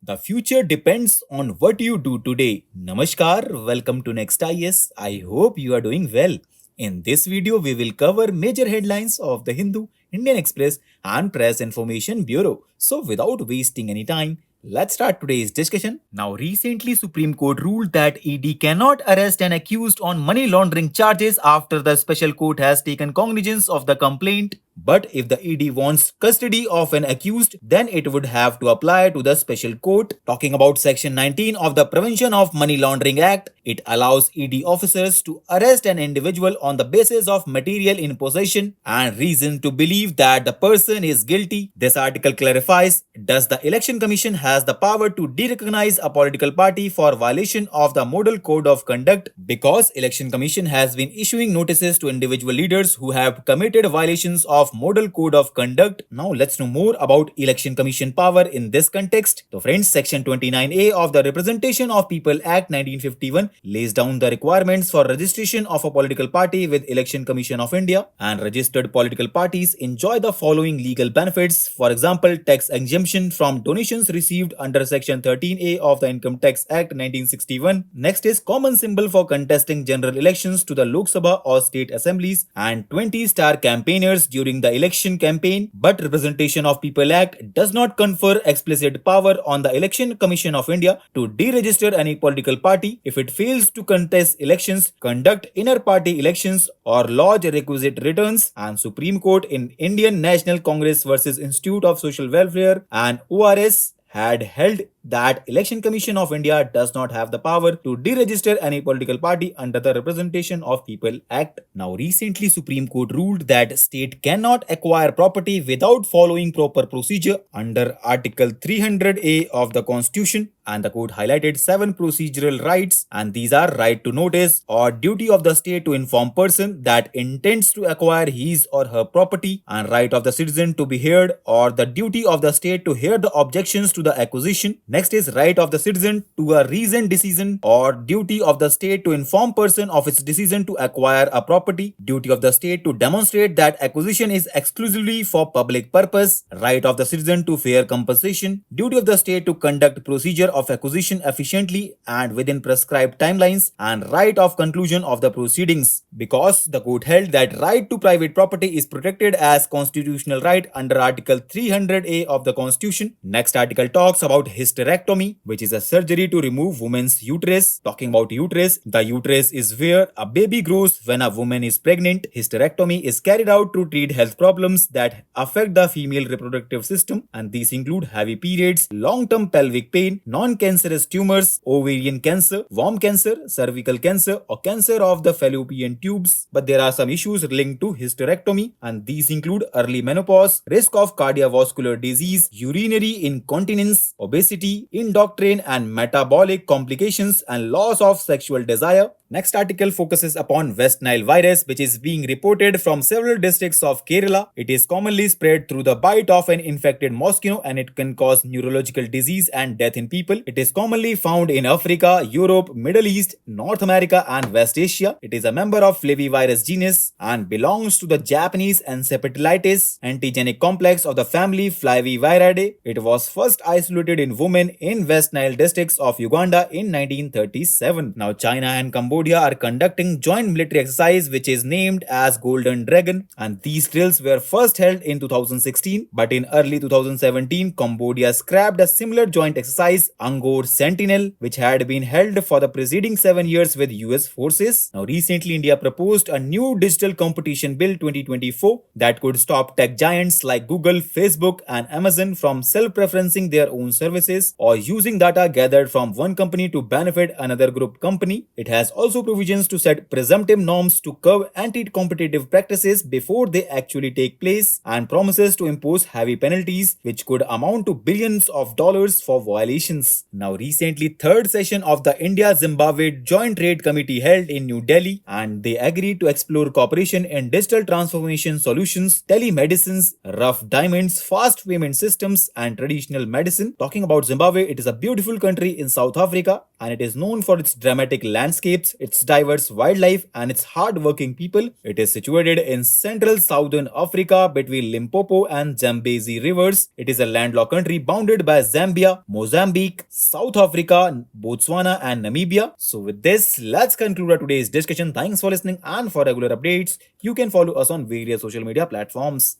The future depends on what you do today. Namaskar, welcome to Next IS. I hope you are doing well. In this video, we will cover major headlines of the Hindu, Indian Express, and Press Information Bureau. So, without wasting any time, let's start today's discussion. Now, recently, Supreme Court ruled that ED cannot arrest an accused on money laundering charges after the special court has taken cognizance of the complaint. But if the ED wants custody of an accused, then it would have to apply to the special court. Talking about Section 19 of the Prevention of Money Laundering Act, it allows ED officers to arrest an individual on the basis of material in possession and reason to believe that the person is guilty. This article clarifies, does the Election Commission has the power to derecognize a political party for violation of the Model Code of Conduct? Because Election Commission has been issuing notices to individual leaders who have committed violations of Model Code of Conduct. Now let's know more about Election Commission power in this context. So friends, Section 29A of the Representation of People Act 1951 lays down the requirements for registration of a political party with Election Commission of India, and registered political parties enjoy the following legal benefits. For example, tax exemption from donations received under Section 13A of the Income Tax Act 1961. Next is common symbol for contesting general elections to the Lok Sabha or state assemblies, and 20-star campaigners during the election campaign. But Representation of People Act does not confer explicit power on the Election Commission of India to deregister any political party if it fails to contest elections, conduct inner party elections, or lodge requisite returns. And Supreme Court in Indian National Congress versus Institute of Social Welfare and ORS had held that Election Commission of India does not have the power to deregister any political party under the Representation of People Act. Now recently Supreme Court ruled that state cannot acquire property without following proper procedure under Article 300A of the Constitution, and the court highlighted 7 procedural rights, and these are right to notice or duty of the state to inform person that intends to acquire his or her property, and right of the citizen to be heard or the duty of the state to hear the objections to the acquisition. Next is right of the citizen to a reasoned decision or duty of the state to inform person of its decision to acquire a property, duty of the state to demonstrate that acquisition is exclusively for public purpose, right of the citizen to fair compensation, duty of the state to conduct procedure of acquisition efficiently and within prescribed timelines, and right of conclusion of the proceedings. Because the court held that right to private property is protected as constitutional right under Article 300A of the Constitution. Next article talks about hysterectomy, which is a surgery to remove woman's uterus. Talking about uterus, the uterus is where a baby grows when a woman is pregnant. Hysterectomy is carried out to treat health problems that affect the female reproductive system, and these include heavy periods, long-term pelvic pain, non-cancerous tumors, ovarian cancer, worm cancer, cervical cancer, or cancer of the fallopian tubes. But there are some issues linked to hysterectomy, and these include early menopause, risk of cardiovascular disease, urinary incontinence, obesity, endocrine and metabolic complications, and loss of sexual desire. Next article focuses upon West Nile virus, which is being reported from several districts of Kerala. It is commonly spread through the bite of an infected mosquito, and it can cause neurological disease and death in people. It is commonly found in Africa, Europe, Middle East, North America, and West Asia. It is a member of Flavivirus genus and belongs to the Japanese encephalitis antigenic complex of the family Flaviviridae. It was first isolated in women in West Nile districts of Uganda in 1937. Now China and Cambodia are conducting joint military exercise which is named as Golden Dragon, and these drills were first held in 2016, but in early 2017 Cambodia scrapped a similar joint exercise, Angkor Sentinel, which had been held for the preceding 7 years with US forces. Now recently India proposed a new digital competition bill 2024 that could stop tech giants like Google, Facebook and Amazon from self-preferencing their own services or using data gathered from one company to benefit another group company. It has also provisions to set presumptive norms to curb anti-competitive practices before they actually take place, and promises to impose heavy penalties which could amount to billions of dollars for violations. Now recently third session of the India-Zimbabwe Joint Trade Committee held in New Delhi, and they agreed to explore cooperation in digital transformation solutions, telemedicines, rough diamonds, fast payment systems and traditional medicine. Talking about Zimbabwe, it is a beautiful country in South Africa and it is known for its dramatic landscapes, its diverse wildlife, and its hard-working people. It is situated in central southern Africa between Limpopo and Zambezi rivers. It is a landlocked country bounded by Zambia, Mozambique, South Africa, Botswana, and Namibia. So, with this, let's conclude our today's discussion. Thanks for listening, and for regular updates, you can follow us on various social media platforms.